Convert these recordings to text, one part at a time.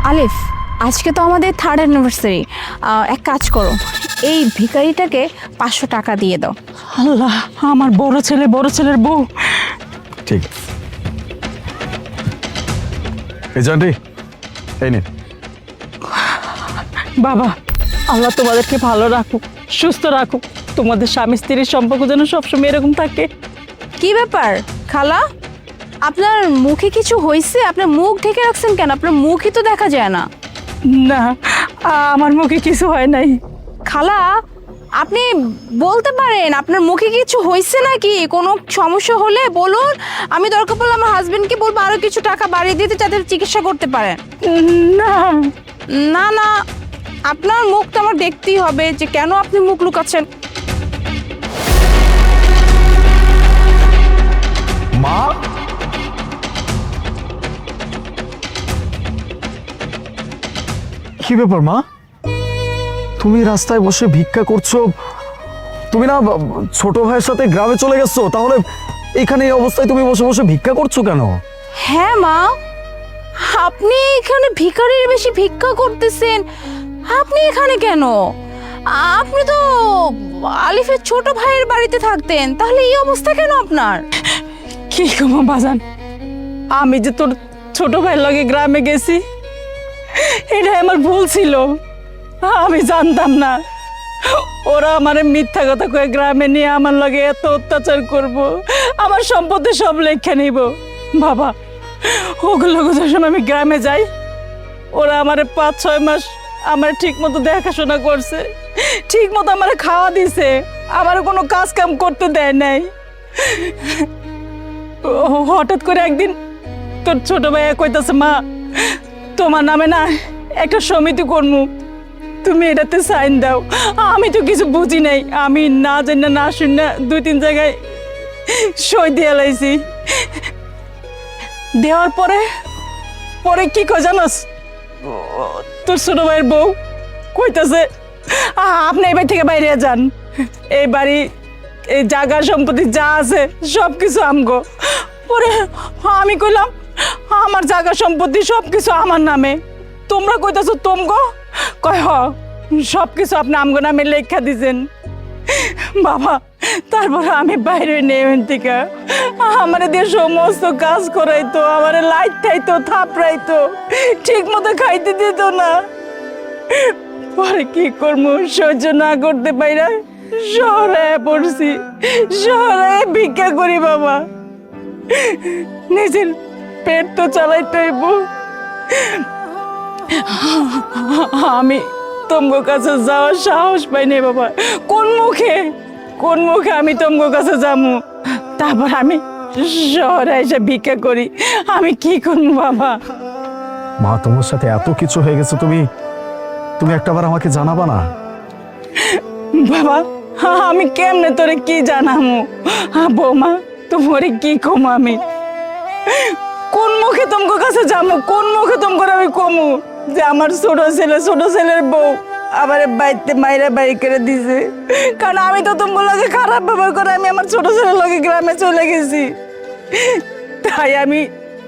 আলিফ, আজকে তো আমাদের 3rd অ্যানিভার্সারি। এক কাজ করো, এই ভিখারিটাকে 500 টাকা দিয়ে দাও। আল্লাহ, আমার বড় ছেলের বউ। ঠিক এই জানটি, এই নিন। বাবা, আল্লাহ তোমাদেরকে ভালো রাখুক, সুস্থ রাখুক, তোমাদের স্বামী স্ত্রীর সম্পর্ক যেন সবসময় এরকম থাকে। কি ব্যাপার খালা, আপনার মুখে কিছু হয়েছে? আপনার মুখ ঢেকে রাখছেন কেন? আপনার মুখই তো দেখা যায় না। না, আমার মুখে কিছু হয় নাই। খালা, আপনি বলতে পারেন আপনার মুখে কিছু হয়েছে নাকি? কোনো সমস্যা হলে বলুন, আমি দরকার পড়লে আমার হাজবেন্ডকে বলবো আরো কিছু টাকা বাড়িয়ে দিতে, যাতে চিকিৎসা করতে পারেন। না না না, আপনার মুখ তো আমার দেখতেই হবে যে কেন আপনি মুখ লুকাচ্ছেন। মা, কি ব্যাপার মা? তুমি রাস্তায় বসে ভিক্ষা করছো? তুমি না ছোট ভাইয়ের সাথে গ্রামে চলে গেছো? তাহলে এখানে এই অবস্থায় তুমি বসে বসে ভিক্ষা করছো কেন? হ্যাঁ মা, আপনি এখানে ভিখারির বেশি ভিক্ষা করতেছেন, আপনি এখানে কেন? আপনি তো আলিফের ছোট ভাইয়ের বাড়িতে থাকতেন, তাহলে এই অবস্থা কেন আপনার? কি কমা বাজান, আমি যে তোর ছোট ভাইয়ের লগে গ্রামে গেছি, এটা আমার ভুল ছিল। আমি জানতাম না ওরা আমার মিথ্যা কথা কয়ে গ্রামে নিয়ে আমার লগে এত অত্যাচার করব, আমার সম্পত্তি সব লেখা নিব। বাবা, ওগুলো যখন আমি গ্রামে যাই, ওরা আমার 5-6 মাস আমার ঠিক মতো দেখাশোনা করছে, ঠিক মতো আমার খাওয়া দিছে, আমার কোনো কাজ কাম করতে দেয় নাই। হঠাৎ করে একদিন তোর ছোট ভাইয়া কইতাছে, মা তোমার নামে না একটা সমিতি করমু, তুমি এটাতে সাইন দাও। আমি তো কিছু বুঝি নাই, আমি না জানি না শুনি না 2-3 জায়গায় সই দিয়ে লাইছি। দেওয়ার পরে পরে কি কয় জানোস? তোর ছোট ভাইয়ের বউ কইতাছে, আপনি এই বাড়ি থেকে বাইরে যান, এই বাড়ি এই জায়গা সম্পত্তি যা আছে সব কিছু আমগো। পরে আমি কইলাম, আমার জায়গা সম্পত্তি সব কিছু আমার নামে, তোমরা কইতাছো তোমগো? কয় হ, সব কিছু আপনি আমগো নামে লেখা দিছেন। বাবা, তারপর আমি বাইরে নেই থেকে আমার দিয়ে সমস্ত কাজ করাইতো, আমার লাইট খাইতো, থাপড়াইতো, ঠিক মতো খাইতে দিত না। পরে কি করবো, সহ্য না করতে পাইরা শহরে পড়ছি, শহরে ভিক্ষা করি। বাবা, নিজের পেট তো চালাইতে হইব। আমি তোমার কাছে যাওয়ার সাহস পাইনি বাবা। কোন মুখে আমি তোমার কাছে যাবো? তারপর আমি শহরে এসে ভিক্ষা করি, আমি কি করবো বাবা? মা, তোমার সাথে এত কিছু হয়ে গেছে, তুমি একটাবার আমাকে জানাবা না? বাবা, আমি কেমনে তোরে কি জানামু? বৌমা, তোমারে কি কম? আমি কোন মুখে তোমার কাছে যাবো? কোন মুখে তোমার আমি কমু যে আমার ছোট ছেলের বউ আবার বাইতে মাইরা বাড়ি করে দিছে? কারণ আমি তো তোমার লগে খারাপ ব্যবহার করে আমি আমার ছোট ছেলের লগে গ্রামে চলে গেছি, তাই আমি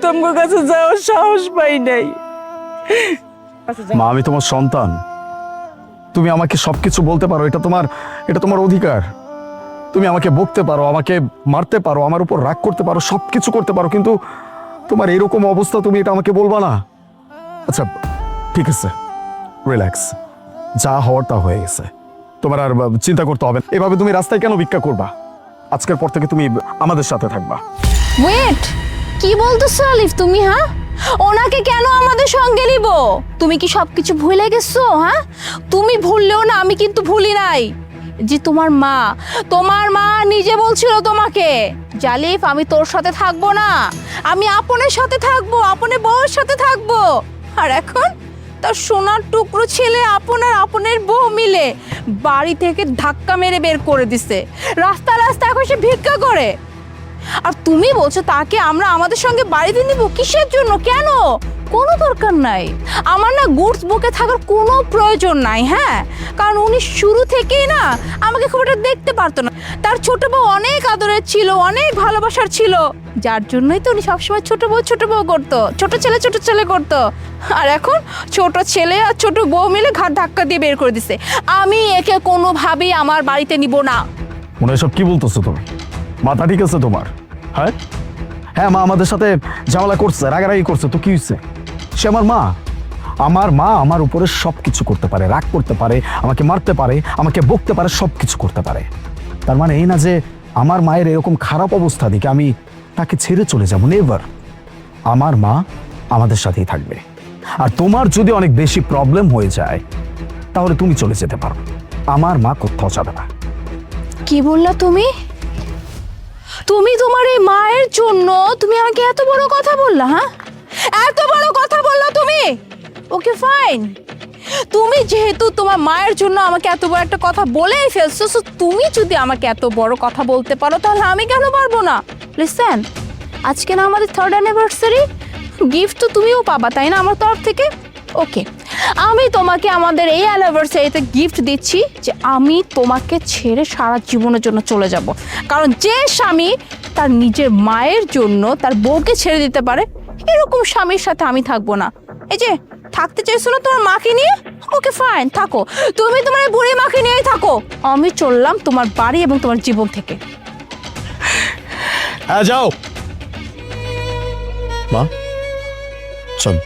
তোমার কাছে যাওয়ার সাহস পাই নাই। মা, আমি তোমার সন্তান, তুমি আমাকে সবকিছু বলতে পারো, এটা তোমার অধিকার। তুমি আমাকে বকতে পারো, আমাকে মারতে পারো, আমার উপর রাগ করতে পারো, সবকিছু করতে পারো, কিন্তু তোমার এরকম অবস্থা, তুমি এটা আমাকে বলবা না? আচ্ছা ঠিক আছে, রিল্যাক্স, যা হওয়ার তা হয়ে গেছে, তোমার আর চিন্তা করতে হবে না। এভাবে তুমি রাস্তায় কেন ভিক্ষা করবা? আজকের পর থেকে তুমি আমাদের সাথে থাকবা। ওয়েট, কি বলতেছো আলিফ তুমি? হ্যাঁ, ওনাকে কেন আমাদের সঙ্গে নিব? তুমি কি সবকিছু ভুলে গেছো? হ্যাঁ, তুমি ভুললেও না, আমি কিন্তু ভুলি নাই যে তোমার মা নিজে বলছিল তোমাকে, জালিফ আমি তোর সাথে থাকবো না, আমি আপনের সাথে থাকবো, আপনের বউয়ের সাথে থাকবো। আর এখন তার সোনার টুকরো ছেলে আপনের বউ মিলে বাড়ি থেকে ধাক্কা মেরে বের করে দিছে, রাস্তা এখন সে ভিক্ষা করে। আর তুমি বলছো তাকে আমরা আমাদের সঙ্গে বাড়িতে নিব? কিসের জন্য? কেন? কোনো দরকার নাই। আমার না গুডস বুকে থাকার কোনো প্রয়োজন নাই, হ্যাঁ, কারণ উনি শুরু থেকেই না আমাকে খুব একটা দেখতে পারতো না। তার ছোট বউ অনেক আদরের ছিল, অনেক ভালোবাসার ছিল, যার জন্যই তো উনি সবসময় ছোট বউ করতো, ছোট ছেলে করতো। আর এখন ছোট ছেলে আর ছোট বউ মিলে ঘাট ধাক্কা দিয়ে বের করে দিছে। আমি একে কোনোভাবেই আমার বাড়িতে নিব না। মনে এসব কি বলতেছো তুমি? মাথা ঠিক আছে তোমার? হ্যাঁ হ্যাঁ, মা আমাদের সাথে ঝামেলা করছে, রাগারাগি করছে, তো কি হয়েছে? সে আমার মা। আমার উপরে সব কিছু করতে পারে, রাগ করতে পারে, আমাকে মারতে পারে, আমাকে বকতে পারে, সব কিছু করতে পারে। তার মানে এই না যে আমার মায়ের এরকম খারাপ অবস্থা দিকে আমি তাকে ছেড়ে চলে যাবো, নেভার। আমার মা আমাদের সাথেই থাকবে। আর তোমার যদি অনেক বেশি প্রবলেম হয়ে যায় তাহলে তুমি চলে যেতে পারো, আমার মা কোথাও যাবে না। কি বললা তুমি? তুমি তোমার এই মায়ের জন্য তুমি আমাকে এত বড় কথা বললা? হ্যাঁ, এত বড় কথা বললা তুমি? ওকে ফাইন, তুমি যেহেতু তোমার মায়ের জন্য আমাকে এত বড় একটা কথা বলেই ফেলছো, সো তুমি যদি আমাকে এত বড় কথা বলতে পারো তাহলে আমি কেন পারবো না? লিসেন, আজকে না আমাদের 3rd অ্যানিভার্সারি, গিফট তো তুমিও পাবা, তাই না, আমার তরফ থেকে? ওকে, আমি তোমাকে আমাদের এই অ্যানিভার্সারিতে গিফট দিচ্ছি যে আমি তোমাকে ছেড়ে সারা জীবনের জন্য চলে যাব। কারণ যে স্বামী তার নিজের মায়ের জন্য তার বউকে ছেড়ে দিতে পারে, এরকম স্বামীর সাথে আমি থাকবো না। এই যে থাকতে চাইছো না তোমার মাকে নিয়ে, ওকে ফাইন, থাকো, তুমি তোমার এই বুড়ি মাকে নিয়েই থাকো। আমি চললাম তোমার বাড়ি এবং তোমার জীবন থেকে। হ্যাঁ যাও মা, চল।